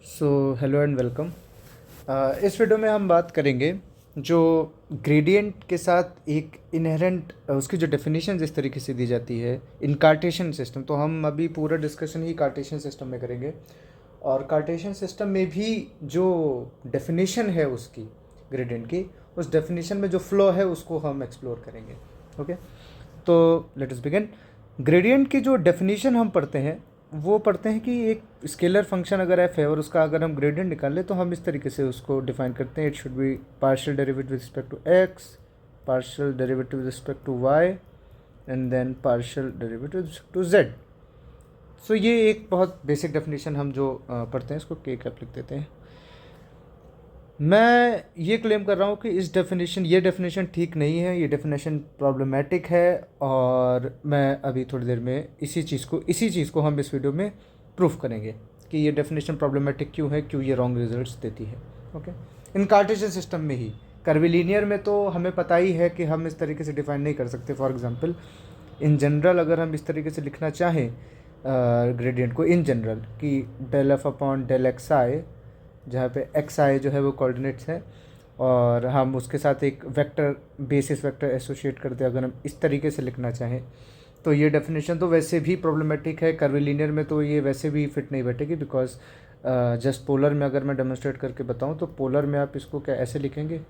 So hello and welcome. इस video में हम बात करेंगे जो ग्रेडियंट के साथ एक इनहेरेंट उसकी जो डेफिनेशन इस तरीके से दी जाती है इन कार्टेशियन सिस्टम। तो हम अभी पूरा डिस्कशन ही कार्टेशियन सिस्टम में करेंगे और कार्टेशियन सिस्टम में भी जो डेफिनेशन है उसकी ग्रेडियंट की, उस डेफिनेशन में जो फ्लो है उसको हम एक्सप्लोर करेंगे। ओके, तो लेट अस बिगिन। ग्रेडियंट की जो डेफिनेशन हम पढ़ते हैं वो पढ़ते हैं कि एक स्केलर फंक्शन अगर एफ है और उसका अगर हम ग्रेडियंट निकाल लें तो हम इस तरीके से उसको डिफाइन करते हैं। It should be partial derivative with respect to X, partial derivative with respect to Y and then partial derivative with respect to Z. So ये एक बहुत बेसिक डेफिनेशन हम जो पढ़ते हैं इसको के कैप लिख देते हैं। मैं ये क्लेम कर रहा हूँ कि ये डेफिनेशन ठीक नहीं है, ये डेफिनेशन प्रॉब्लमेटिक है और मैं अभी थोड़ी देर में इसी चीज़ को हम इस वीडियो में प्रूफ करेंगे कि ये डेफिनेशन प्रॉब्लमेटिक क्यों है, क्यों ये रॉन्ग रिजल्ट्स देती है। ओके, इन कार्टेशियन सिस्टम में ही, कर्विलीनियर में तो हमें पता ही है कि हम इस तरीके से डिफाइन नहीं कर सकते। फॉर एग्जांपल इन जनरल अगर हम इस तरीके से लिखना चाहें ग्रेडियंट को इन जनरल कि del F upon del X I, जहाँ पे एक्स आई जो है वो कोऑर्डिनेट्स है और हम उसके साथ एक वेक्टर बेसिस वेक्टर एसोसिएट करते हैं, अगर हम इस तरीके से लिखना चाहें तो ये डेफिनेशन तो वैसे भी प्रॉब्लमेटिक है। कर्विलीनियर में तो ये वैसे भी फिट नहीं बैठेगी बिकॉज जस्ट पोलर में अगर मैं डेमोन्स्ट्रेट करके बताऊं तो पोलर में आप इसको क्या ऐसे लिखेंगे,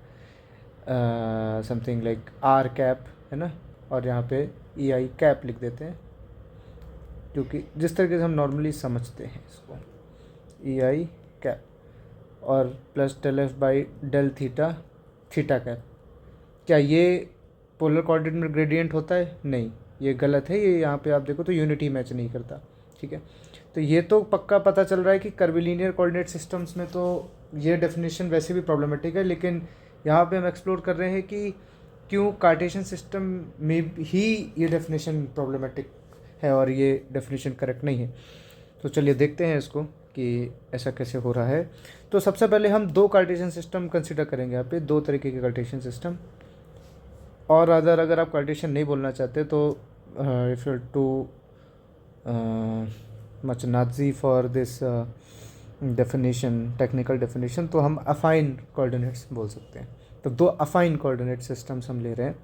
समथिंग लाइक आर कैप है ना, और यहाँ पे ई आई कैप लिख देते हैं क्योंकि जिस तरीके से हम नॉर्मली समझते हैं इसको, ई आई कैप और plus del F by del theta theta cap. क्या ये पोलर कोऑर्डिनेट में ग्रेडियंट होता है? नहीं, ये गलत है। ये यहाँ पे आप देखो तो यूनिटी मैच नहीं करता। ठीक है, तो ये तो पक्का पता चल रहा है कि कर्विलीनियर कोऑर्डिनेट सिस्टम्स में तो ये डेफिनेशन वैसे भी प्रॉब्लमेटिक है, लेकिन यहाँ पे हम एक्सप्लोर कर रहे हैं कि क्यों कार्टेशियन सिस्टम में ही ये डेफिनेशन प्रॉब्लमेटिक है और ये डेफिनेशन करेक्ट नहीं है। तो चलिए देखते हैं इसको कि ऐसा कैसे हो रहा है। तो सबसे पहले हम दो कार्टेशियन सिस्टम कंसिडर करेंगे। यहाँ पे दो तरीके के कार्टेशियन सिस्टम, और अगर आप कार्टेशियन नहीं बोलना चाहते तो if you too much Nazi for this definition, technical definition, तो हम अफाइन कोऑर्डिनेट्स बोल सकते हैं। तो दो अफाइन कोऑर्डिनेट सिस्टम्स हम ले रहे हैं,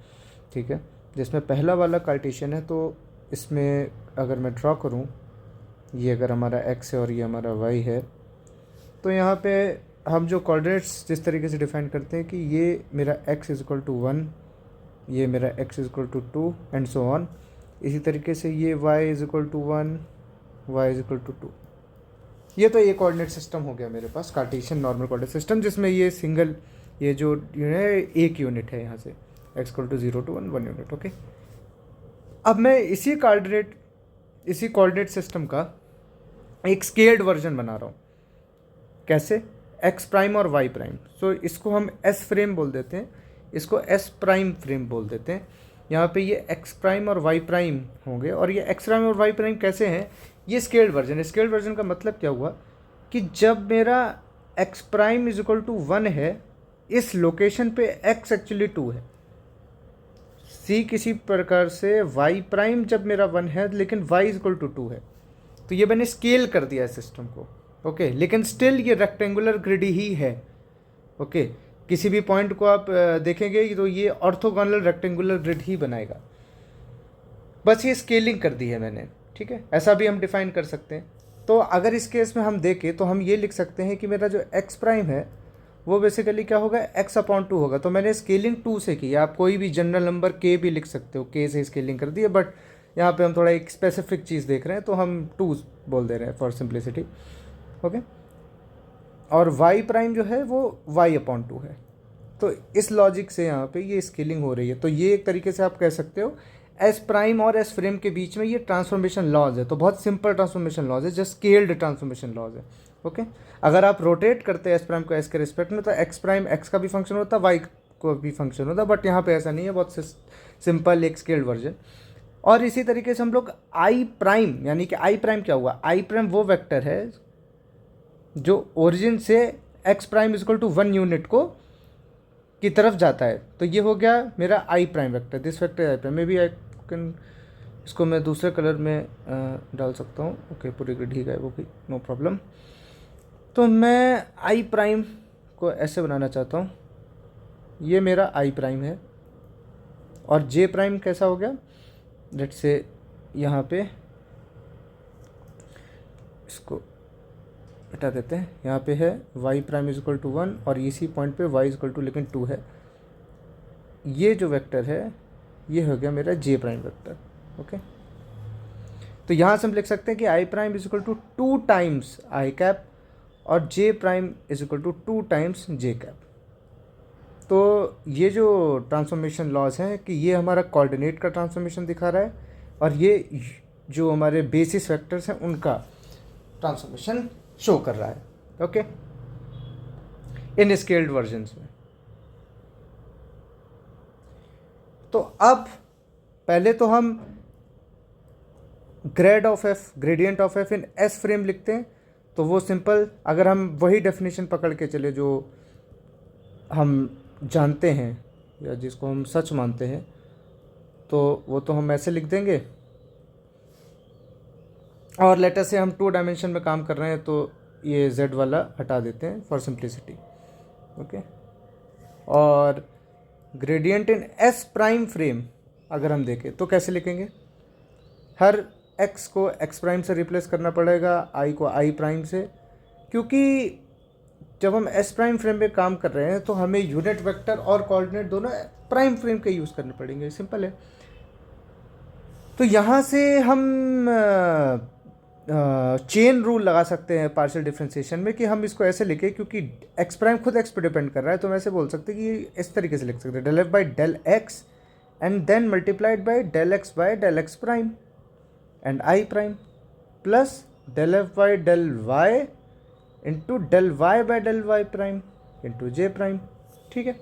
ठीक है, जिसमें पहला वाला कार्टेशियन है। तो इसमें अगर मैं ड्रॉ करूँ, ये अगर हमारा x है और ये हमारा y है, तो यहाँ पे हम जो कोऑर्डिनेट्स जिस तरीके से डिफाइन करते हैं कि ये मेरा x इज इक्वल टू 1, ये मेरा x is equal to 2 and so on. इसी तरीके से ये y is equal to 1, y is equal to 2। ये तो ये कोऑर्डिनेट सिस्टम हो गया मेरे पास, कार्टेशियन नॉर्मल कोऑर्डिनेट सिस्टम, जिसमें ये सिंगल ये जो एक यूनिट है यहाँ से x equal to 0 to 1 unit. Okay, अब मैं इसी कोऑर्डिनेट सिस्टम का एक स्केल्ड वर्जन बना रहा हूँ। कैसे? एक्स प्राइम और वाई प्राइम। सो इसको हम एस फ्रेम बोल देते हैं, इसको एस प्राइम फ्रेम बोल देते हैं। यहाँ पे ये एक्स प्राइम और वाई प्राइम होंगे, और ये एक्स प्राइम और वाई प्राइम कैसे हैं? ये स्केल्ड वर्जन है। स्केल्ड वर्जन का मतलब क्या हुआ कि जब मेरा X prime is equal to 1 है, इस लोकेशन पे एक्स एक्चुअली 2 है। सी किसी प्रकार से वाई प्राइम जब मेरा 1 है लेकिन वाई इज इक्वल टू 2 है, तो ये मैंने स्केल कर दिया है सिस्टम को। ओके, लेकिन स्टिल ये रेक्टेंगुलर ग्रिड ही है। ओके, किसी भी पॉइंट को आप देखेंगे तो ये ऑर्थोगोनल रेक्टेंगुलर ग्रिड ही बनाएगा, बस ये स्केलिंग कर दी है मैंने। ठीक है, ऐसा भी हम डिफाइन कर सकते हैं। तो अगर इस केस में हम देखें तो हम ये लिख सकते हैं कि मेरा जो एक्स प्राइम है वो बेसिकली क्या होगा, एक्स अपॉन 2 होगा। तो मैंने स्केलिंग 2 से की। आप कोई भी जनरल नंबर के भी लिख सकते हो, के से स्केलिंग कर दी है, बट यहाँ पे हम थोड़ा एक स्पेसिफिक चीज़ देख रहे हैं तो हम 2 बोल दे रहे हैं फॉर सिंप्लिसिटी। ओके, और y प्राइम जो है वो y अपॉन 2 है। तो इस लॉजिक से यहाँ पे ये स्केलिंग हो रही है। तो ये एक तरीके से आप कह सकते हो एस प्राइम और एस फ्रेम के बीच में ये ट्रांसफॉर्मेशन लॉज है। तो बहुत सिंपल ट्रांसफॉर्मेशन लॉज है, जस्ट स्केल्ड ट्रांसफॉर्मेशन लॉज है। ओके, अगर आप रोटेट करते हैं एस प्राइम को एस के रिस्पेक्ट में, तो एक्स प्राइम एक्स का भी फंक्शन होता है, वाई को भी फंक्शन होता है, बट यहाँ पे ऐसा नहीं है, बहुत सिंपल एक स्केल्ड वर्जन। और इसी तरीके से हम लोग आई प्राइम, यानी कि आई प्राइम क्या हुआ, आई प्राइम वो वेक्टर है जो ओरिजिन से X prime is equal to 1 unit को की तरफ जाता है। तो ये हो गया मेरा I prime vector, this vector I prime. May be I can, इसको मैं दूसरे कलर में डाल सकता हूँ। ओके, पूरी ग्रिड ही है वो भी, नो प्रॉब्लम। तो मैं आई प्राइम को ऐसे बनाना चाहता हूँ, ये मेरा आई प्राइम है, और जे प्राइम कैसा हो गया, लेट्स से यहाँ पे इसको हटा देते हैं, यहाँ पे है Y prime is equal to 1 और इसी पॉइंट पे वाई इज इक्वल टू लेकिन 2 है। ये जो वेक्टर है ये हो गया मेरा जे प्राइम वेक्टर। ओके, तो यहाँ से हम लिख सकते हैं कि I prime is equal to 2 times I cap और J prime is equal to 2 times J cap. तो ये जो ट्रांसफॉर्मेशन लॉज हैं कि ये हमारा कोऑर्डिनेट का ट्रांसफॉर्मेशन दिखा रहा है और ये जो हमारे बेसिस वेक्टर्स हैं उनका ट्रांसफॉर्मेशन शो कर रहा है। ओके, इन स्केल्ड वर्जन्स में। तो अब पहले तो हम grade of F, gradient of F in S frame लिखते हैं। तो वो सिंपल, अगर हम वही डेफिनेशन पकड़ के चले जो हम जानते हैं या जिसको हम सच मानते हैं, तो वो तो हम ऐसे लिख देंगे। और लेटर से हम 2 डायमेंशन में काम कर रहे हैं तो ये z वाला हटा देते हैं फॉर सिंप्लिसिटी। ओके, और gradient in S prime frame अगर हम देखें तो कैसे लिखेंगे, हर x को x प्राइम से रिप्लेस करना पड़ेगा, i को i प्राइम से, क्योंकि जब हम s प्राइम फ्रेम में काम कर रहे हैं तो हमें यूनिट वेक्टर और कोऑर्डिनेट दोनों प्राइम फ्रेम के यूज़ करने पड़ेंगे। सिंपल है। तो यहाँ से हम चेन रूल लगा सकते हैं पार्शियल डिफरेंशिएशन में कि हम इसको ऐसे लिखें, क्योंकि x प्राइम खुद x पे डिपेंड कर रहा है, तो हम ऐसे बोल सकते हैं कि इस तरीके से लिख सकते हैं, del F by del X and then multiplied by del X by del X prime and I prime plus del F by del Y into del Y by del Y prime into J prime. ठीक है,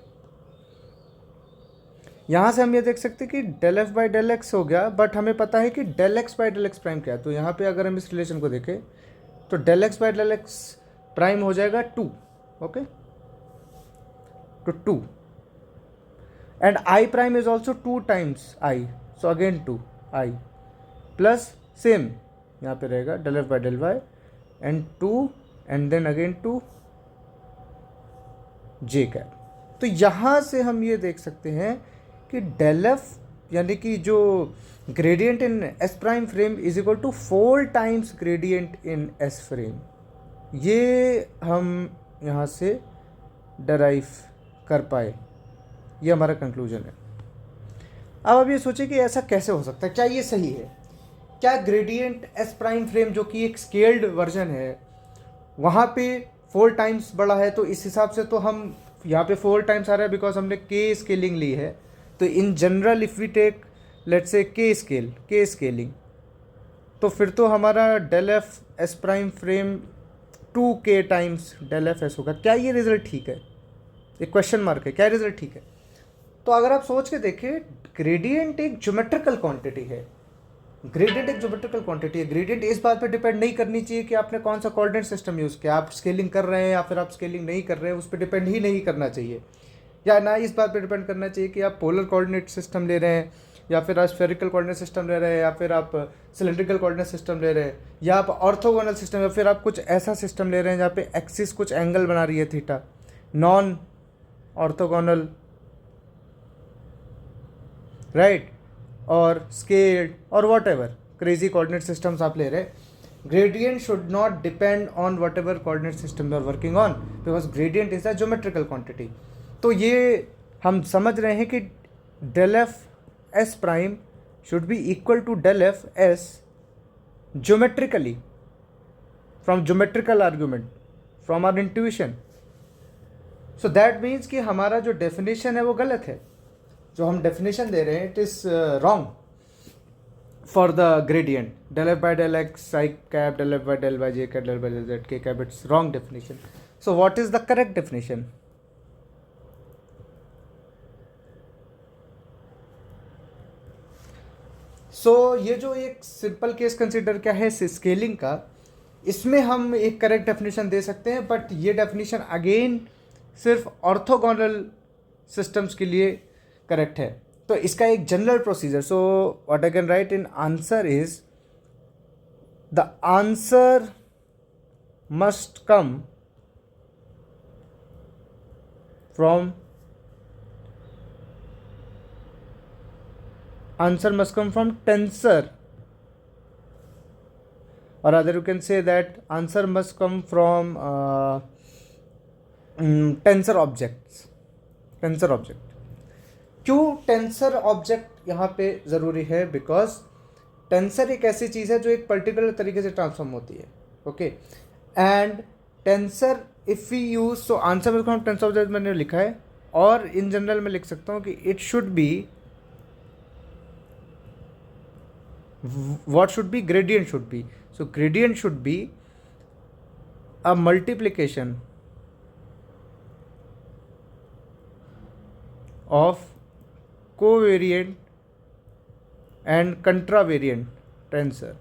यहाँ से हम ये देख सकते हैं कि del F by del X हो गया, बट हमें पता है कि del X by del X prime क्या है। तो यहाँ पे अगर हम इस रिलेशन को देखें तो del X by del X prime हो जाएगा 2। ओके, तो 2 and I prime is also 2 times I, so again 2 I plus same यहाँ पे रहेगा del F by del Y and 2 and then again 2 J cap. तो यहाँ से हम ये देख सकते हैं कि डेल एफ यानी कि जो gradient in S prime frame is equal to 4 times gradient in S frame. ये हम यहाँ से डराइव कर पाए, ये हमारा कंक्लूजन है। अब ये सोचिए कि ऐसा कैसे हो सकता है, क्या ये सही है? क्या ग्रेडियंट एस प्राइम फ्रेम जो कि एक स्केल्ड वर्जन है वहाँ पे 4 टाइम्स बड़ा है, तो इस हिसाब से तो हम यहाँ पे 4 टाइम्स आ रहा है बिकॉज हमने के स्केलिंग ली है। तो in general if we take let's say K scaling, तो फिर तो हमारा del F S prime frame 2k times del F S होगा। क्या ये रिजल्ट ठीक है? एक क्वेश्चन मार्क है, क्या रिजल्ट ठीक है? तो अगर आप सोच के देखें, ग्रेडियंट एक ज्योमेट्रिकल क्वांटिटी है। ग्रेडियंट इस बात पे डिपेंड नहीं करनी चाहिए कि आपने कौन सा कोऑर्डिनेट सिस्टम यूज़ किया, आप स्केलिंग कर रहे हैं या फिर आप स्केलिंग नहीं कर रहे हैं, उस पर डिपेंड ही नहीं करना चाहिए। या ना इस बात पे डिपेंड करना चाहिए कि आप पोलर कोऑर्डिनेट सिस्टम ले रहे हैं या फिर आप स्फेरिकल कोऑर्डिनेट सिस्टम ले रहे हैं या फिर आप सिलेंड्रिकल कोऑर्डिनेट सिस्टम ले रहे हैं या आप ऑर्थोगोनल सिस्टम या फिर आप कुछ ऐसा सिस्टम ले रहे हैं जहाँ पे एक्सिस कुछ एंगल बना रही है थीटा, नॉन ऑर्थोगोनल, राइट, और स्केल्ड और व्हाटएवर क्रेजी कोऑर्डिनेट सिस्टम्स आप ले रहे हैं। Gradient should not depend on whatever coordinate system you are working on because gradient is a geometrical quantity. तो ये हम समझ रहे हैं कि del F S prime should be equal to del F S geometrically from geometrical argument from our intuition. So that means कि हमारा जो डेफिनेशन है वो गलत है, जो हम डेफिनेशन दे रहे हैं it is wrong for the gradient del F by del X I cap del F by del Y J cap del by del Z K cap, it's wrong definition. So what is the correct definition? So ये जो एक simple case consider क्या है scaling का, इसमें हम एक correct definition दे सकते हैं, बट ये डेफिनेशन अगेन सिर्फ ऑर्थोगोनल सिस्टम्स के लिए करेक्ट है। तो इसका एक general procedure, so what I can write in answer is the answer must come from tensor, or rather you can say that answer must come from tensor objects. Tensor object. क्यों tensor object यहाँ पे ज़रूरी है? Because tensor एक ऐसी चीज़ है जो एक पर्टिकुलर तरीके से ट्रांसफॉर्म होती है. Okay, and tensor if we use, so answer में हम टेंसर ऑब्जेक्ट मैंने लिखा है, और इन जनरल में लिख सकता हूँ कि it should B, what should be, gradient should be. So gradient should be a multiplication of covariant and contravariant tensor.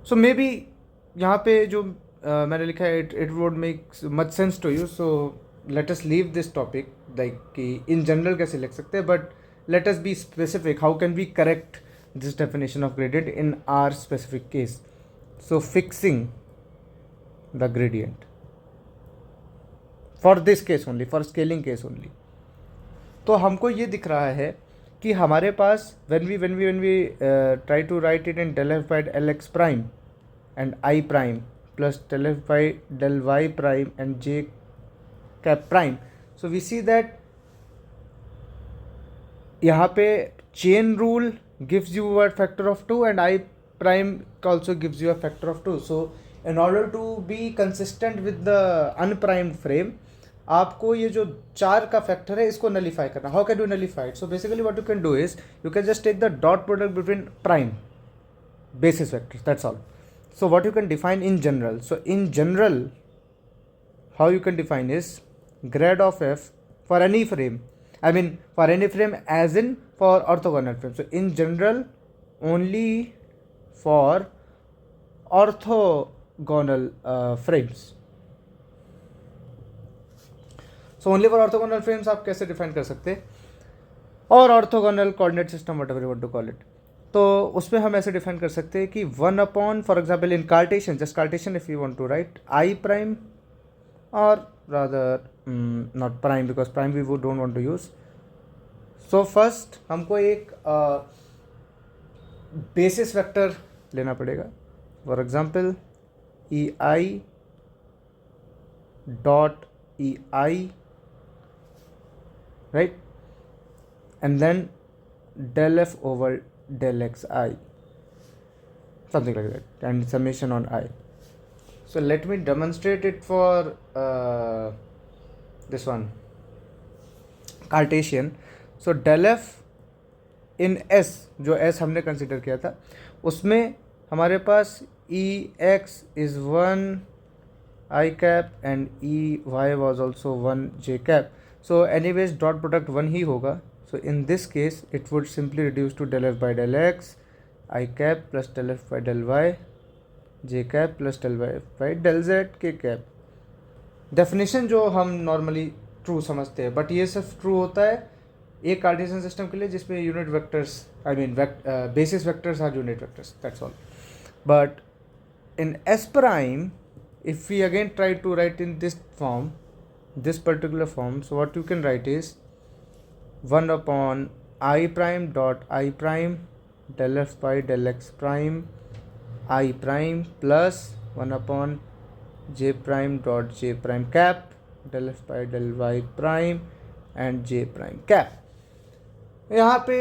So maybe यहाँ पे जो मैंने लिखा है, it would make much sense to you. So let us leave this topic, like कि in general कैसे लिख सकते हैं, but let us be specific. How can we correct this definition of gradient in our specific case? So fixing the gradient for this case only, for scaling case only. तो हमको ये दिख रहा है कि हमारे पास when we try to write it in del f by del x prime and I prime plus del f by del y prime and j cap prime, so we see that यहाँ पे chain rule gives you a factor of 2 and I prime also gives you a factor of 2. So in order to be consistent with the unprimed frame, आपको ये जो 4 का factor है इसको nullify करना. How can you nullify it? So basically what you can do is you can just take the dot product between prime basis vectors, that's all. So what you can define in general, so in general how you can define is grad of f for any frame, I mean for any frame as in for orthogonal frame. So in general only for orthogonal frames. So only for orthogonal frames आप कैसे define कर सकते हैं, और orthogonal coordinate system whatever you want to call it, तो उसमें हम ऐसे डिफाइन कर सकते हैं कि 1 for example in Cartesian, just Cartesian if you want to write I prime, और rather not prime because prime we don't want to use. So first हमको एक बेसिस वेक्टर लेना पड़ेगा. For example E I dot E I, right, and then del f over del xi, something like that, and summation on I. So let me demonstrate it for this one Cartesian. So del f in S, जो S हमने consider किया था, उसमें हमारे पास e x is 1 I cap and e y was also 1 j cap. So anyways dot product 1 ही होगा. So in this case it would simply reduce to del f by del x I cap plus del f by del y j cap plus del y by del z k cap. Definition जो हम normally true समझते हैं, but ये सिर्फ true होता है एक Cartesian system के लिए जिसमें unit vectors, I mean basis vectors are unit vectors, that's all. But in S prime, if we again try to write in this form, this particular form, so what you can write is 1 upon I prime dot I prime del f by del x prime I prime plus 1 upon j prime dot j prime cap del f by del y prime and j prime cap. यहाँ पे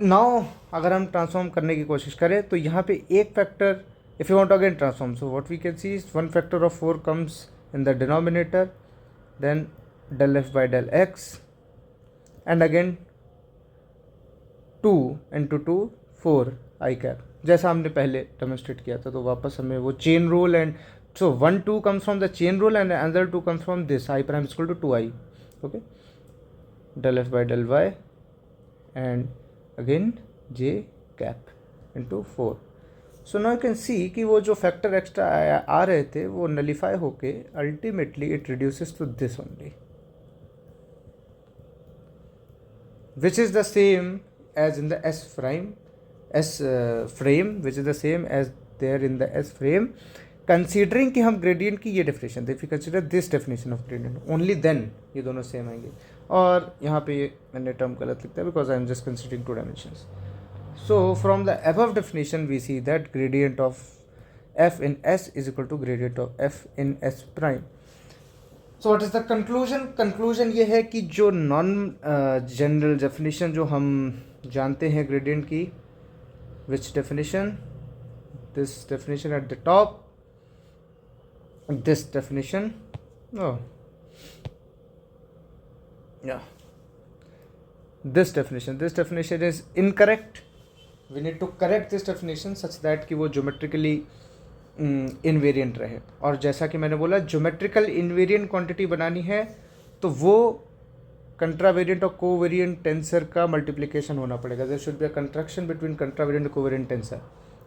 now अगर हम transform करने की कोशिश करें तो यहाँ पे एक factor, if you want to again transform, so what we can see is 1 factor of 4 comes in the denominator, then del f by del x, and again 2 into 2 4 I cap, जैसा हमने पहले डेमोन्स्ट्रेट किया था. तो वापस हमें वो chain rule, and so 1 2 comes from the chain rule and another 2 comes from this I prime is equal to 2i. okay, del f by del y and again j cap into 4. So now you can see कि वो जो factor extra आ रहे थे वो nullify होके ultimately it reduces to this only, which is the same as in the S frame, S frame, which is the same as there in the S frame. Considering कि हम gradient की ये definition थे, if you consider this definition of gradient only then ये दोनों same आएंगे। और यहाँ पे मैंने टर्म गलत लिखता है because I am just considering to dimensions. So from the above definition we see that gradient of f in s is equal to gradient of f in s prime. So what is the conclusion? Conclusion ये है कि जो non general definition जो हम जानते हैं gradient की, which definition? This definition at the top, this definition, oh yeah, this definition is incorrect. We need to correct this definition such that कि वो ज्योमेट्रिकली इनवेरिएंट रहे। और जैसा कि मैंने बोला ज्योमेट्रिकल इनवेरिएंट क्वांटिटी बनानी है तो वो कंट्रावेरिएंट और कोवेरिएंट टेंसर का मल्टीप्लिकेशन होना पड़ेगा। There should be a contraction between contravariant और covariant tensor,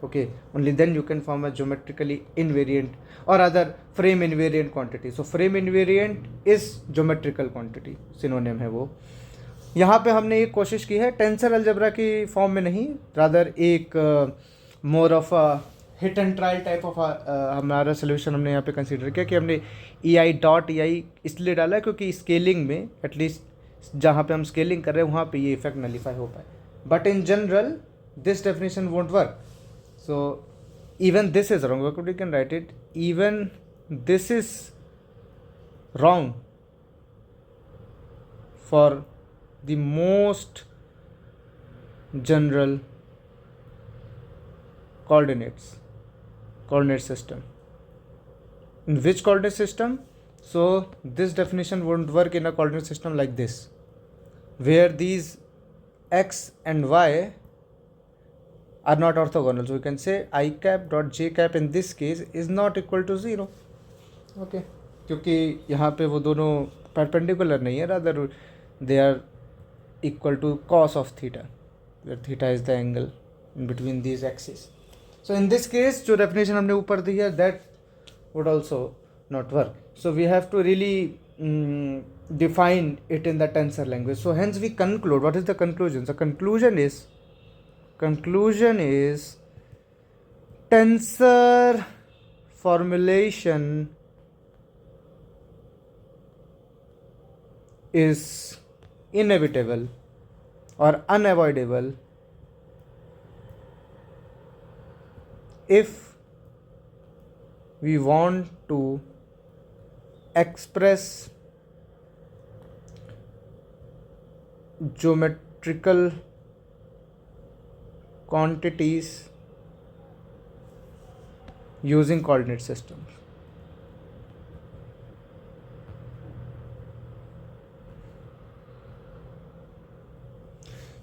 okay, only then you can form a geometrically invariant और other frame invariant quantity. So frame invariant is geometrical quantity, synonym है वो। यहाँ पे हमने एक कोशिश की है टेंसर अलजेब्रा की फॉर्म में नहीं, रादर एक more of a hit and trial type of हमारा सोल्यूशन हमने यहाँ पे कंसीडर किया कि हमने EI डॉट EI इसलिए डाला क्योंकि स्केलिंग में एटलीस्ट जहाँ पे हम स्केलिंग कर रहे हैं वहाँ पे ये इफेक्ट नलीफाई हो पाए। But in general this definition won't work, so even this is wrong, you can write it, even this is wrong for the most general coordinate system. In which coordinate system? So this definition won't work in a coordinate system like this, where these x and y are not orthogonal. So we can say I cap dot j cap in this case is not equal to 0, okay, क्योंकि यहाँ पे वो दोनों perpendicular नहीं है, rather they are equal to cos of theta, where theta is the angle in between these axes. So in this case जो definition हमने ऊपर दी है that would also not work. So we have to really define it in the tensor language. So hence we conclude. What is the conclusion? The conclusion is tensor formulation is inevitable or unavoidable if we want to express geometrical quantities using coordinate systems.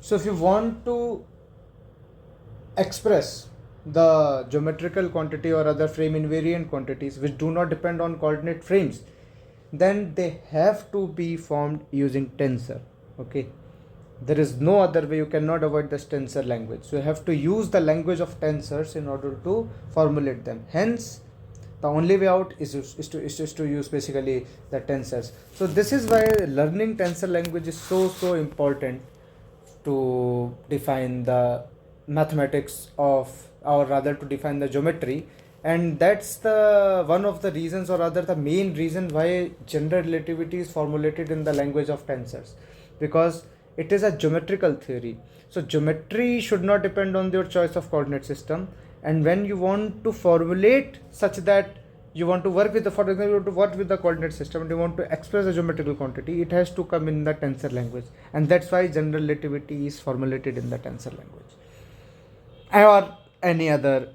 So if you want to express the geometrical quantity or other frame invariant quantities which do not depend on coordinate frames, then they have to be formed using tensor, okay. There is no other way, you cannot avoid this tensor language. So you have to use the language of tensors in order to formulate them. Hence the only way out is to use basically the tensors. So this is why learning tensor language is so important to define the mathematics of, or rather to define the geometry. And that's the one of the reasons, or rather the main reason, why general relativity is formulated in the language of tensors, because it is a geometrical theory. So geometry should not depend on your choice of coordinate system. And when you want to formulate such that you want to work with the, for example, you want to work with the coordinate system and you want to express a geometrical quantity, it has to come in the tensor language. And that's why general relativity is formulated in the tensor language, or any other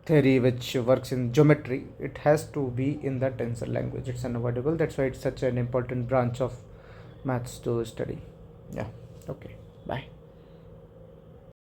theory which works in geometry. It has to be in the tensor language. It's unavoidable. That's why it's such an important branch of maths to study. Yeah, okay, bye.